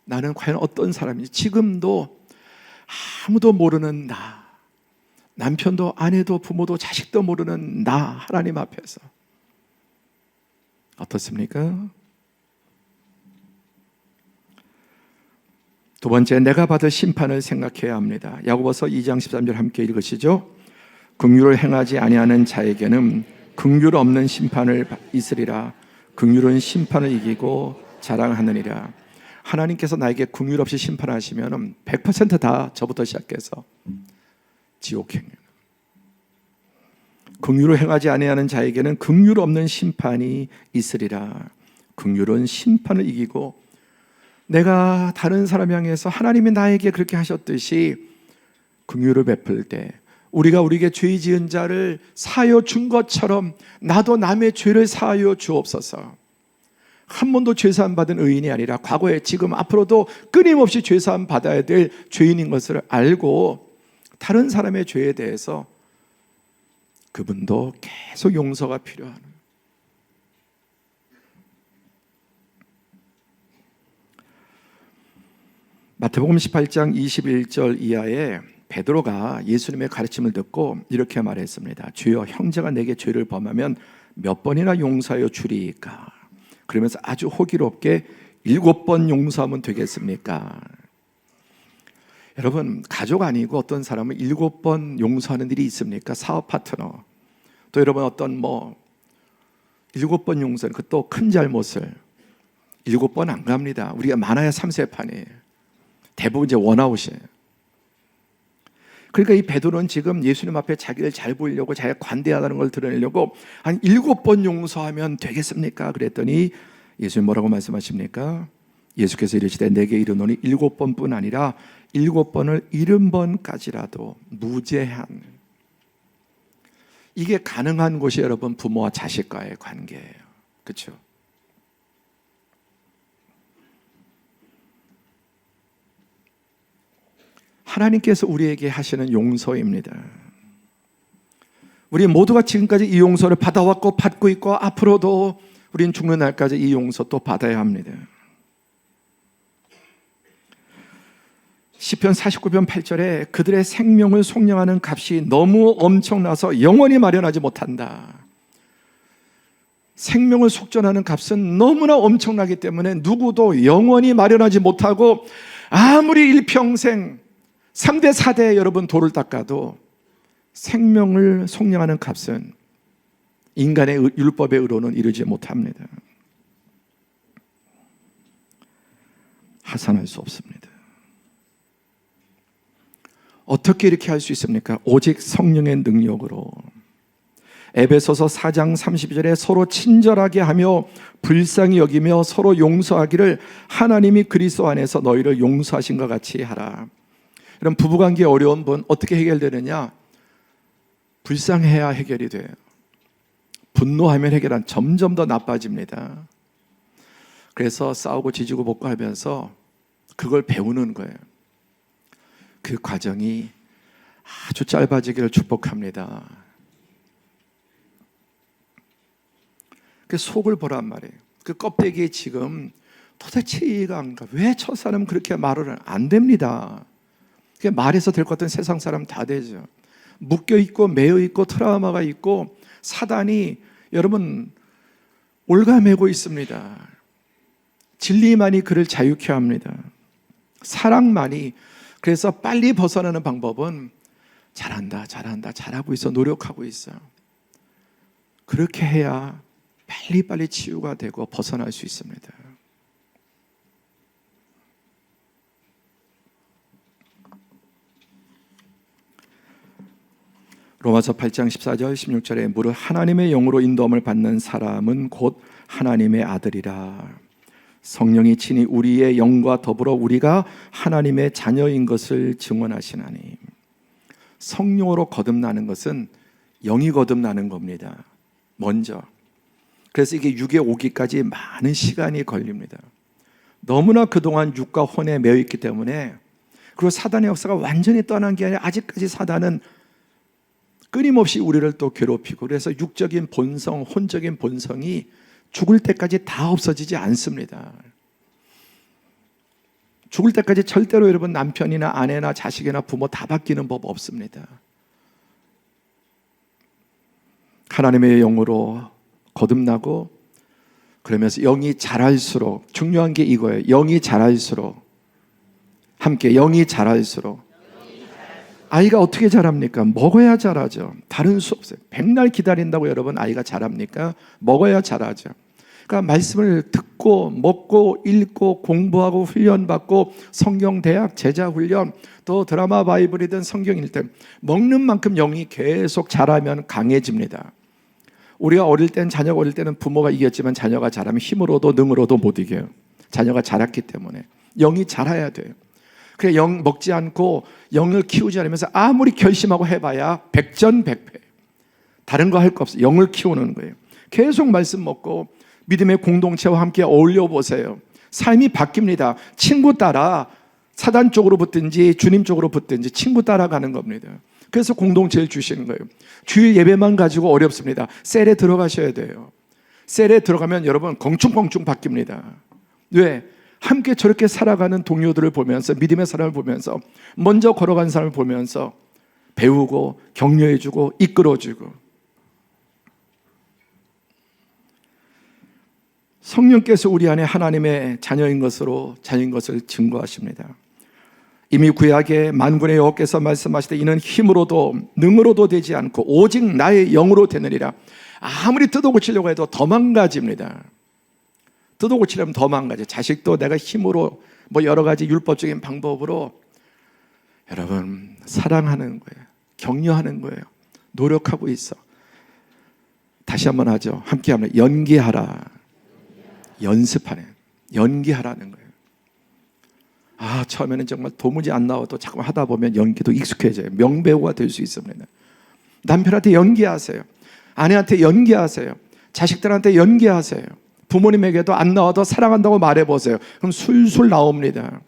나는 과연 어떤 사람인지, 지금도 아무도 모르는 나, 남편도 아내도 부모도 자식도 모르는 나, 하나님 앞에서 어떻습니까? 두 번째, 내가 받을 심판을 생각해야 합니다. 야고보서 2장 13절 함께 읽으시죠. 긍휼을 행하지 아니하는 자에게는 긍휼 없는 심판을 있으리라. 긍휼은 심판을 이기고 자랑하느니라. 하나님께서 나에게 긍휼 없이 심판하시면 100% 저부터 시작해서 지옥행입니다. 긍휼을 행하지 아니하는 자에게는 긍휼 없는 심판이 있으리라. 긍휼은 심판을 이기고, 내가 다른 사람 향해서 하나님이 나에게 그렇게 하셨듯이 긍휼을 베풀 때, 우리가 우리에게 죄 지은 자를 사하여 준 것처럼 나도 남의 죄를 사하여 주옵소서. 한 번도 죄사함 받은 의인이 아니라 과거에, 지금, 앞으로도 끊임없이 죄사함 받아야 될 죄인인 것을 알고 다른 사람의 죄에 대해서 그분도 계속 용서가 필요한, 마태복음 18장 21절 이하에 베드로가 예수님의 가르침을 듣고 이렇게 말했습니다. 주여, 형제가 내게 죄를 범하면 몇 번이나 용서하여 주리이까? 그러면서 아주 호기롭게 7번 용서하면 되겠습니까? 여러분, 가족 아니고 어떤 사람은 7번 용서하는 일이 있습니까? 사업 파트너, 또 여러분 어떤 7번 용서는, 그것도 큰 잘못을 7번 안 갑니다. 우리가 많아야 3세판이에요. 대부분 이제 원아웃이에요. 그러니까 이 베드로는 지금 예수님 앞에 자기를 잘 보이려고, 자기가 관대하다는 걸 드러내려고 한 7번 용서하면 되겠습니까? 그랬더니 예수님 뭐라고 말씀하십니까? 예수께서 이르시되 내게 이르노니 7번뿐 아니라 7번을 70번까지라도 무제한. 이게 가능한 곳이 여러분 부모와 자식과의 관계예요. 그렇죠? 하나님께서 우리에게 하시는 용서입니다. 우리 모두가 지금까지 이 용서를 받아왔고 받고 있고, 앞으로도 우린 죽는 날까지 이 용서 또 받아야 합니다. 시편 49편 8절에 그들의 생명을 속량하는 값이 너무 엄청나서 영원히 마련하지 못한다. 생명을 속전하는 값은 너무나 엄청나기 때문에 누구도 영원히 마련하지 못하고, 아무리 일평생 3대 4대 여러분 돌을 닦아도 생명을 속량하는 값은 인간의 율법의 의로는 이루지 못합니다. 하산할 수 없습니다. 어떻게 이렇게 할 수 있습니까? 오직 성령의 능력으로. 에베소서 4장 32절에 서로 친절하게 하며 불쌍히 여기며 서로 용서하기를 하나님이 그리스도 안에서 너희를 용서하신 것 같이 하라. 이런 부부관계 어려운 분 어떻게 해결되느냐? 불쌍해야 해결이 돼요. 분노하면 해결은 점점 더 나빠집니다. 그래서 싸우고 지지고 볶고 하면서 그걸 배우는 거예요. 그 과정이 아주 짧아지기를 축복합니다. 그 속을 보란 말이에요. 그 껍데기에 지금 도대체 이해가 안 가. 왜 저 사람은 그렇게 말을 안 됩니다. 말해서 될 것 같은 세상 사람 다 되죠. 묶여있고 매여있고 트라우마가 있고 사단이 여러분 올가매고 있습니다. 진리만이 그를 자유케 합니다. 사랑만이. 그래서 빨리 벗어나는 방법은 잘한다, 잘하고 있어, 노력하고 있어. 그렇게 해야 빨리빨리 치유가 되고 벗어날 수 있습니다. 로마서 8장 14절 16절에 무릇 하나님의 영으로 인도함을 받는 사람은 곧 하나님의 아들이라. 성령이 친히 우리의 영과 더불어 우리가 하나님의 자녀인 것을 증언하시나니. 성령으로 거듭나는 것은 영이 거듭나는 겁니다. 먼저. 그래서 이게 육에 오기까지 많은 시간이 걸립니다. 너무나 그동안 육과 혼에 매여 있기 때문에, 그리고 사단의 역사가 완전히 떠난 게 아니라 아직까지 사단은 끊임없이 우리를 또 괴롭히고, 그래서 육적인 본성, 혼적인 본성이 죽을 때까지 다 없어지지 않습니다. 죽을 때까지 절대로 여러분 남편이나 아내나 자식이나 부모 다 바뀌는 법 없습니다. 하나님의 영으로 거듭나고, 그러면서 영이 자랄수록, 중요한 게 이거예요. 영이 자랄수록, 함께 영이 자랄수록. 아이가 어떻게 자랍니까? 먹어야 자라죠. 다른 수 없어요. 백날 기다린다고 여러분 아이가 자랍니까? 먹어야 자라죠. 그러니까 말씀을 듣고 먹고 읽고 공부하고 훈련받고, 성경 대학 제자 훈련, 또 드라마 바이블이든 성경일 때 먹는 만큼 영이 계속 자라면 강해집니다. 우리가 어릴 땐, 자녀가 어릴 때는 부모가 이겼지만 자녀가 자라면 힘으로도 능으로도 못 이겨요. 자녀가 자랐기 때문에 영이 자라야 돼요. 그래, 영 먹지 않고 영을 키우지 않으면서 아무리 결심하고 해봐야 백전백패. 다른 거 할 거 없어요. 영을 키우는 거예요. 계속 말씀 먹고 믿음의 공동체와 함께 어울려 보세요. 삶이 바뀝니다. 친구 따라 사단 쪽으로 붙든지 주님 쪽으로 붙든지 친구 따라가는 겁니다. 그래서 공동체를 주시는 거예요. 주일 예배만 가지고 어렵습니다. 셀에 들어가셔야 돼요. 셀에 들어가면 여러분 껑충껑충 바뀝니다. 왜? 함께 저렇게 살아가는 동료들을 보면서, 믿음의 사람을 보면서, 먼저 걸어간 사람을 보면서 배우고 격려해주고 이끌어주고. 성령께서 우리 안에 하나님의 자녀인 것을 증거하십니다. 이미 구약의 만군의 여호와께서 말씀하시되 이는 힘으로도 능으로도 되지 않고 오직 나의 영으로 되느니라. 아무리 뜯어고치려고 해도 더 망가집니다. 뜯어고치려면 더 망가져. 자식도 내가 힘으로 여러 가지 율법적인 방법으로 여러분 사랑하는 거예요. 격려하는 거예요. 노력하고 있어. 다시 한번 하죠. 함께 하면 연기하라. 연습하네. 연기하라는 거예요. 처음에는 정말 도무지 안 나와도 자꾸 하다 보면 연기도 익숙해져요. 명배우가 될 수 있습니다. 남편한테 연기하세요. 아내한테 연기하세요. 자식들한테 연기하세요. 부모님에게도 안 나와도 사랑한다고 말해보세요. 그럼 술술 나옵니다.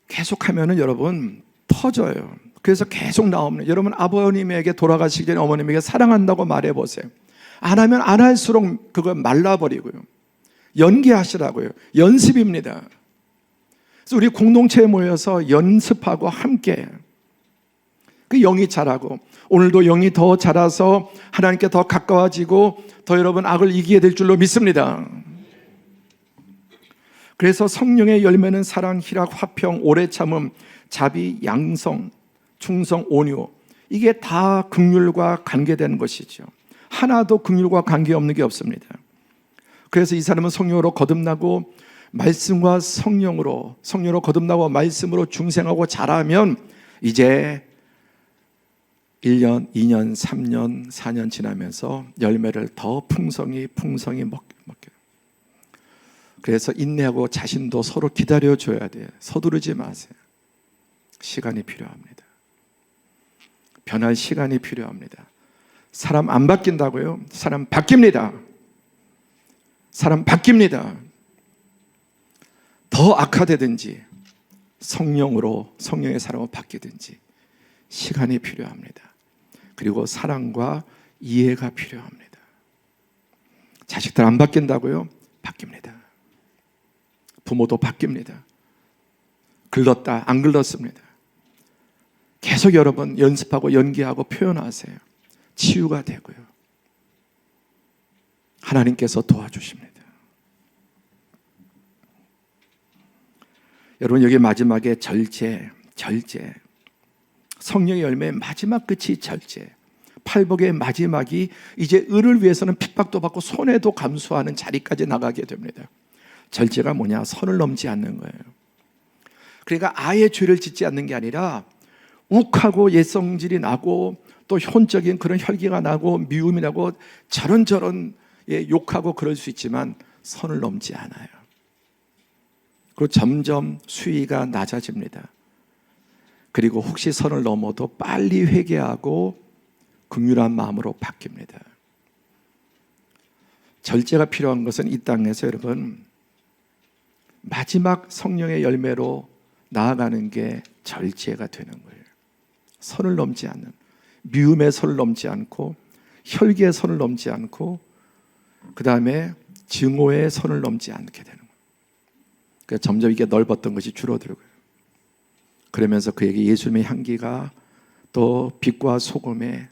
계속하면은 여러분 터져요. 그래서 계속 나옵니다. 여러분 아버님에게 돌아가시기 전에 어머님에게 사랑한다고 말해보세요. 안 하면 안 할수록 그거 말라버리고요. 연기하시라고요. 연습입니다. 그래서 우리 공동체에 모여서 연습하고 함께 그 영이 자라고, 오늘도 영이 더 자라서 하나님께 더 가까워지고 더 여러분 악을 이기게 될 줄로 믿습니다. 그래서 성령의 열매는 사랑, 희락, 화평, 오래 참음, 자비, 양성, 충성, 온유. 이게 다 긍휼과 관계되는 것이죠. 하나도 긍휼과 관계없는 게 없습니다. 그래서 이 사람은 성령으로 거듭나고 말씀과 성령으로 거듭나고 말씀으로 중생하고 자라면 이제 1년, 2년, 3년, 4년 지나면서 열매를 더 풍성히 먹게. 그래서 인내하고 자신도 서로 기다려줘야 돼요. 서두르지 마세요. 시간이 필요합니다. 변할 시간이 필요합니다. 사람 안 바뀐다고요? 사람 바뀝니다. 사람 바뀝니다. 더 악화되든지 성령의 사람으로 바뀌든지 시간이 필요합니다. 그리고 사랑과 이해가 필요합니다. 자식들 안 바뀐다고요? 바뀝니다. 부모도 바뀝니다. 글렀다, 안 글렀습니다. 계속 여러분 연습하고 연기하고 표현하세요. 치유가 되고요. 하나님께서 도와주십니다. 여러분 여기 마지막에 절제. 성령의 열매의 마지막 끝이 절제. 팔복의 마지막이 이제 의를 위해서는 핍박도 받고 손해도 감수하는 자리까지 나가게 됩니다. 절제가 뭐냐? 선을 넘지 않는 거예요. 그러니까 아예 죄를 짓지 않는 게 아니라 욱하고 옛성질이 나고 또 혼적인 그런 혈기가 나고 미움이 나고 저런 욕하고 그럴 수 있지만 선을 넘지 않아요. 그리고 점점 수위가 낮아집니다. 그리고 혹시 선을 넘어도 빨리 회개하고 긍휼한 마음으로 바뀝니다. 절제가 필요한 것은 이 땅에서 여러분 마지막 성령의 열매로 나아가는 게 절제가 되는 거예요. 선을 넘지 않는, 미움의 선을 넘지 않고 혈기의 선을 넘지 않고 그 다음에 증오의 선을 넘지 않게 되는 거예요. 그러니까 점점 이게 넓었던 것이 줄어들고요. 그러면서 그에게 예수님의 향기가 또 빛과 소금에,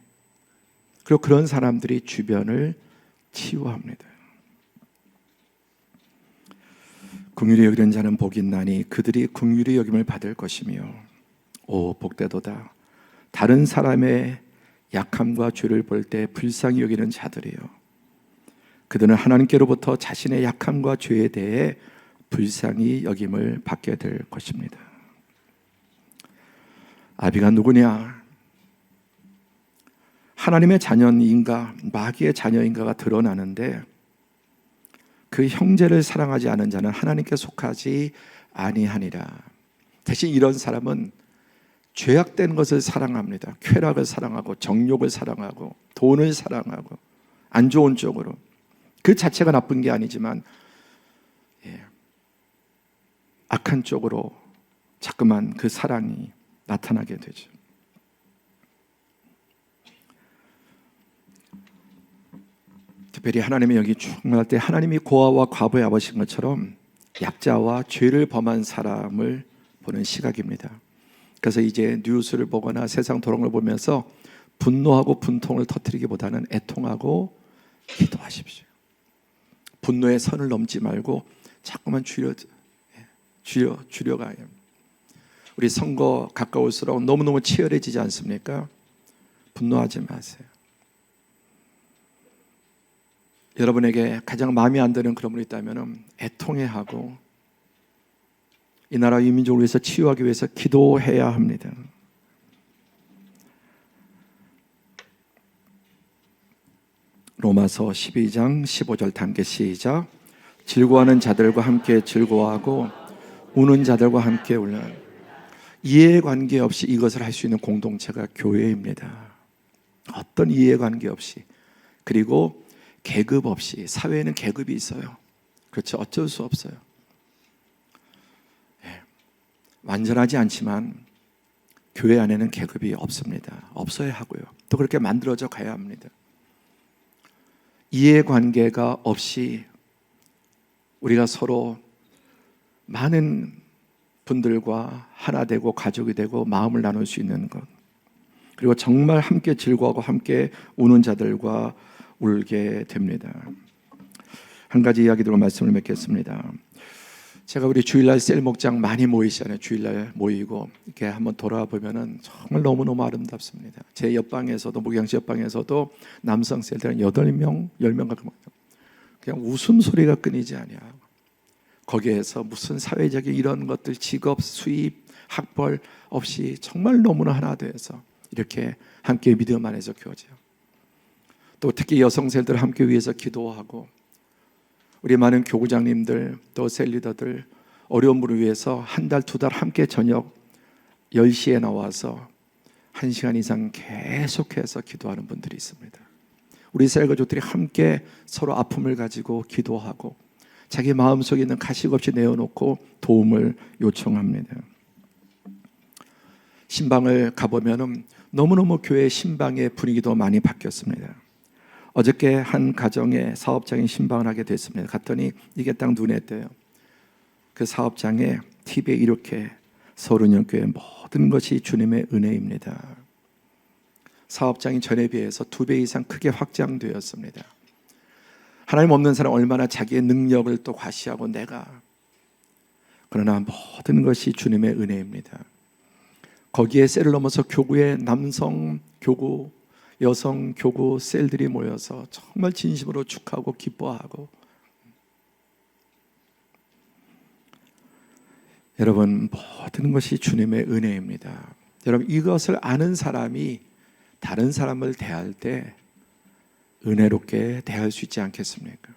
그리고 그런 사람들이 주변을 치유합니다. 긍휼히 여기는 자는 복이 있나니 그들이 긍휼히 여김을 받을 것이며, 오 복되도다. 다른 사람의 약함과 죄를 볼 때 불쌍히 여기는 자들이요, 그들은 하나님께로부터 자신의 약함과 죄에 대해 불쌍히 여김을 받게 될 것입니다. 아비가 누구냐? 하나님의 자녀인가 마귀의 자녀인가가 드러나는데, 그 형제를 사랑하지 않은 자는 하나님께 속하지 아니하니라. 대신 이런 사람은 죄악된 것을 사랑합니다. 쾌락을 사랑하고 정욕을 사랑하고 돈을 사랑하고 안 좋은 쪽으로, 그 자체가 나쁜 게 아니지만 악한 쪽으로 자꾸만 그 사랑이 나타나게 되죠. 특별히 하나님의 영이 충만할 때 하나님이 고아와 과부의 아버지인 것처럼 약자와 죄를 범한 사람을 보는 시각입니다. 그래서 이제 뉴스를 보거나 세상 돌아가는 걸 보면서 분노하고 분통을 터뜨리기보다는 애통하고 기도하십시오. 분노의 선을 넘지 말고 자꾸만 줄여가요. 우리 선거 가까울수록 너무너무 치열해지지 않습니까? 분노하지 마세요. 여러분에게 가장 마음에 안 드는 그런 분이 있다면 애통해하고 이 나라 이 민족을 위해서 치유하기 위해서 기도해야 합니다. 로마서 12장 15절 단계 시작. 즐거워하는 자들과 함께 즐거워하고 우는 자들과 함께 울라. 이해관계 없이 이것을 할 수 있는 공동체가 교회입니다. 어떤 이해관계 없이, 그리고 계급 없이. 사회에는 계급이 있어요. 그렇죠. 어쩔 수 없어요. 완전하지 않지만 교회 안에는 계급이 없습니다. 없어야 하고요. 또 그렇게 만들어져 가야 합니다. 이해관계가 없이 우리가 서로 많은 분들과 하나 되고 가족이 되고 마음을 나눌 수 있는 것, 그리고 정말 함께 즐거워하고 함께 우는 자들과 울게 됩니다. 한 가지 이야기로 말씀을 맺겠습니다. 제가 우리 주일날 셀 목장 많이 모이시잖아요. 주일날 모이고 이렇게 한번 돌아와 보면은 정말 너무너무 아름답습니다. 제 옆방에서도, 목양시 옆방에서도 남성 셀들은 8명, 10명 가끔 그냥 웃음소리가 끊이지 아니하고, 거기에서 무슨 사회적인 이런 것들, 직업, 수입, 학벌 없이 정말 너무나 하나 되어서 이렇게 함께 믿음 안에서 교제하고, 또 특히 여성 셀들 함께 위해서 기도하고, 우리 많은 교구장님들 또 셀리더들 어려운 분을 위해서 한 달, 2달 함께 저녁 10시에 나와서 1시간 이상 계속해서 기도하는 분들이 있습니다. 우리 셀가족들이 함께 서로 아픔을 가지고 기도하고 자기 마음속에 있는 가식 없이 내어놓고 도움을 요청합니다. 신방을 가보면 너무너무 교회 신방의 분위기도 많이 바뀌었습니다. 어저께 한 가정의 사업장에 신방을 하게 됐습니다. 갔더니 이게 딱 눈에 띄어요. 그 사업장에 TV에 이렇게 서른영교회 모든 것이 주님의 은혜입니다. 사업장이 전에 비해서 2배 이상 크게 확장되었습니다. 하나님 없는 사람 얼마나 자기의 능력을 또 과시하고 내가, 그러나 모든 것이 주님의 은혜입니다. 거기에 셀을 넘어서 교구의 남성 교구, 여성 교구 셀들이 모여서 정말 진심으로 축하하고 기뻐하고, 여러분 모든 것이 주님의 은혜입니다. 여러분 이것을 아는 사람이 다른 사람을 대할 때 은혜롭게 대할 수 있지 않겠습니까?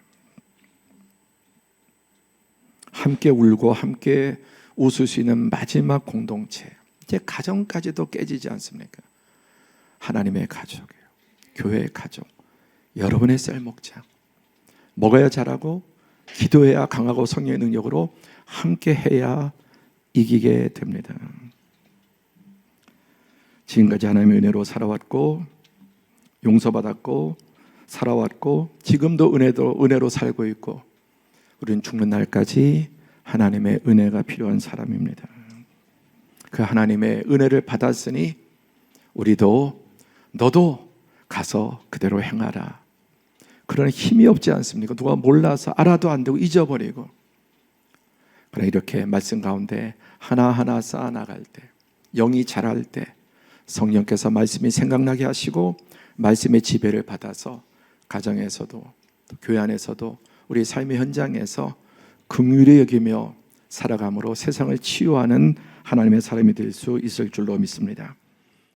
함께 울고 함께 웃을 수 있는 마지막 공동체, 이제 가정까지도 깨지지 않습니까? 하나님의 가족이에요. 교회의 가족, 여러분의 셀 목장, 먹어야 자라고 기도해야 강하고 성령의 능력으로 함께 해야 이기게 됩니다. 지금까지 하나님의 은혜로 살아왔고 용서받았고 살아왔고 지금도 은혜로 살고 있고 우리는 죽는 날까지 하나님의 은혜가 필요한 사람입니다. 그 하나님의 은혜를 받았으니 우리도 너도 가서 그대로 행하라. 그런 힘이 없지 않습니까? 누가 몰라서 알아도 안 되고 잊어버리고. 그러나 이렇게 말씀 가운데 하나하나 쌓아나갈 때, 영이 자랄 때 성령께서 말씀이 생각나게 하시고 말씀의 지배를 받아서 가정에서도 교회 안에서도 우리 삶의 현장에서 긍휼히 여기며 살아감으로 세상을 치유하는 하나님의 사람이 될 수 있을 줄로 믿습니다.